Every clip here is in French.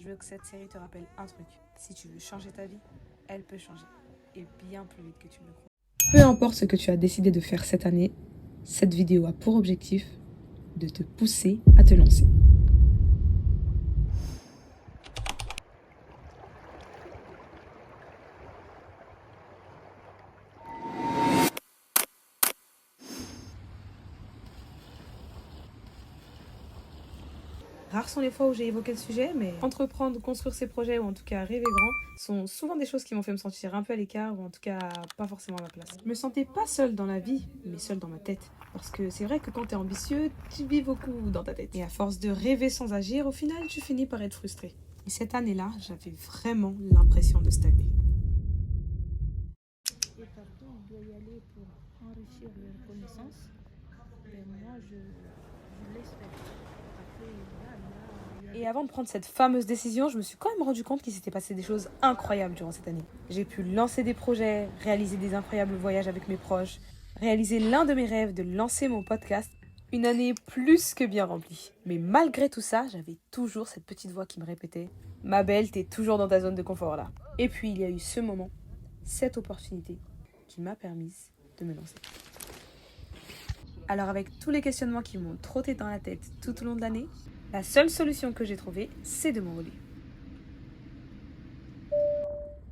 Je veux que cette série te rappelle un truc. Si tu veux changer ta vie, elle peut changer. Et bien plus vite que tu ne le crois. Peu importe ce que tu as décidé de faire cette année, cette vidéo a pour objectif de te pousser à te lancer. Rares sont les fois où j'ai évoqué le sujet, mais entreprendre, construire ses projets ou en tout cas rêver grand sont souvent des choses qui m'ont fait me sentir un peu à l'écart ou en tout cas pas forcément à ma place. Je me sentais pas seule dans la vie, mais seule dans ma tête. Parce que c'est vrai que quand t'es ambitieux, tu vis beaucoup dans ta tête. Et à force de rêver sans agir, au final, tu finis par être frustré. Et cette année-là, j'avais vraiment l'impression de stagner. Et partout, on doit y aller pour enrichir leurs connaissances. Ben moi, je laisse faire. Après, il y a Et avant de prendre cette fameuse décision, je me suis quand même rendu compte qu'il s'était passé des choses incroyables durant cette année. J'ai pu lancer des projets, réaliser des incroyables voyages avec mes proches, réaliser l'un de mes rêves de lancer mon podcast. Une année plus que bien remplie. Mais malgré tout ça, j'avais toujours cette petite voix qui me répétait « Ma belle, t'es toujours dans ta zone de confort là ». Et puis il y a eu ce moment, cette opportunité qui m'a permise de me lancer. Alors avec tous les questionnements qui m'ont trotté dans la tête tout au long de l'année, la seule solution que j'ai trouvée, c'est de m'envoler.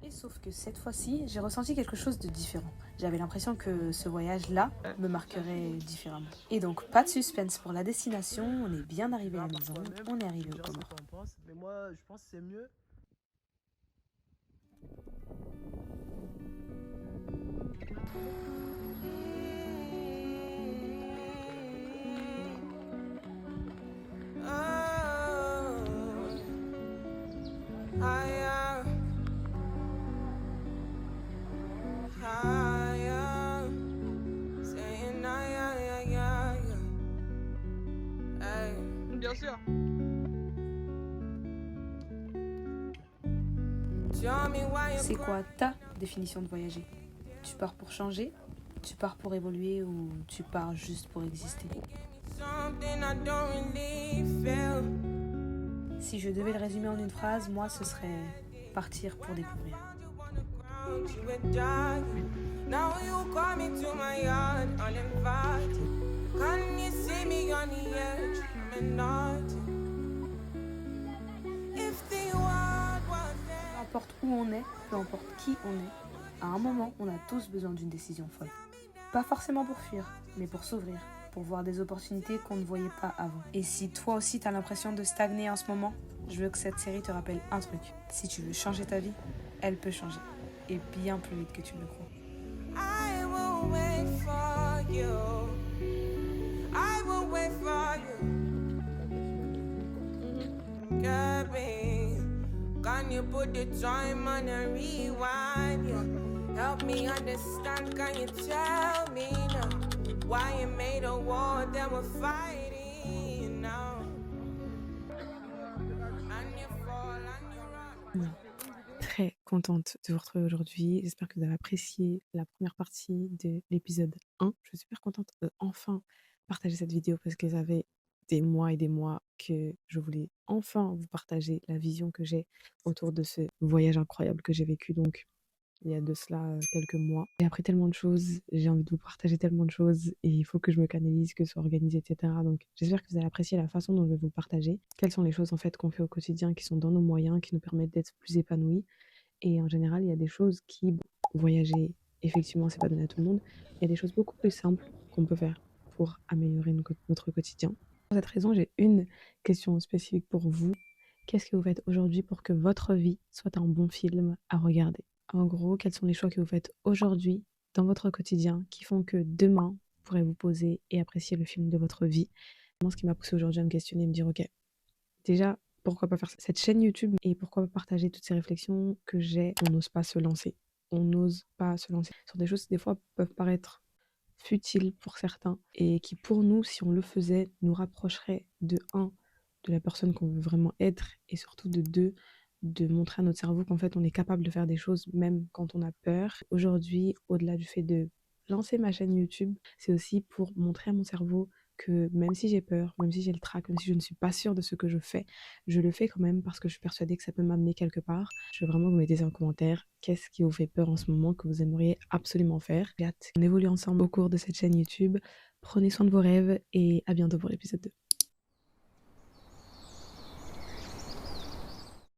Et sauf que cette fois-ci, j'ai ressenti quelque chose de différent. J'avais l'impression que ce voyage-là me marquerait différemment. Et donc, pas de suspense pour la destination, on est bien arrivé à la maison, on est arrivé au Comores. Mais moi, je pense que c'est mieux. Bien sûr. C'est quoi ta définition de voyager? Tu pars pour changer? Tu pars pour évoluer ou tu pars juste pour exister? Si je devais le résumer en une phrase, moi ce serait partir pour découvrir. Peu importe où on est, peu importe qui on est, à un moment on a tous besoin d'une décision folle. Pas forcément pour fuir, mais pour s'ouvrir, pour voir des opportunités qu'on ne voyait pas avant. Et si toi aussi t'as l'impression de stagner en ce moment, je veux que cette série te rappelle un truc. Si tu veux changer ta vie, elle peut changer. Et bien plus vite que tu ne le crois. I will wait for you. I will wait for you. Baby, can you put the time on a rewind? Yeah. Help me understand, can you tell me now why you made a war that we're fighting now? And you fall and you run. Très contente de vous retrouver aujourd'hui. J'espère que vous avez apprécié la première partie de l'épisode 1. Je suis super contente de enfin partager cette vidéo parce que ça fait des mois et des mois que je voulais enfin vous partager la vision que j'ai autour de ce voyage incroyable que j'ai vécu donc il y a de cela quelques mois. J'ai appris tellement de choses, j'ai envie de vous partager tellement de choses et il faut que je me canalise, que ce soit organisé, etc. Donc j'espère que vous allez apprécier la façon dont je vais vous partager. Quelles sont les choses en fait qu'on fait au quotidien qui sont dans nos moyens, qui nous permettent d'être plus épanouis. Et en général, il y a des choses qui, voyager, effectivement, c'est pas donné à tout le monde. Il y a des choses beaucoup plus simples qu'on peut faire pour améliorer notre quotidien. Pour cette raison, j'ai une question spécifique pour vous. Qu'est-ce que vous faites aujourd'hui pour que votre vie soit un bon film à regarder? En gros, quels sont les choix que vous faites aujourd'hui dans votre quotidien qui font que demain, vous pourrez vous poser et apprécier le film de votre vie? Ce qui m'a poussé aujourd'hui à me questionner et me dire, ok, déjà, pourquoi pas faire cette chaîne YouTube et pourquoi pas partager toutes ces réflexions que j'ai. On n'ose pas se lancer. On n'ose pas se lancer sur des choses qui des fois peuvent paraître futiles pour certains et qui pour nous, si on le faisait, nous rapprocherait de de la personne qu'on veut vraiment être et surtout de deux, de montrer à notre cerveau qu'en fait on est capable de faire des choses même quand on a peur. Aujourd'hui, au-delà du fait de lancer ma chaîne YouTube, c'est aussi pour montrer à mon cerveau que même si j'ai peur, même si j'ai le trac, même si je ne suis pas sûre de ce que je fais, je le fais quand même parce que je suis persuadée que ça peut m'amener quelque part. Je veux vraiment que vous mettiez en commentaire qu'est-ce qui vous fait peur en ce moment, que vous aimeriez absolument faire. J'ai hâte qu'on évolue ensemble au cours de cette chaîne YouTube. Prenez soin de vos rêves et à bientôt pour l'épisode 2.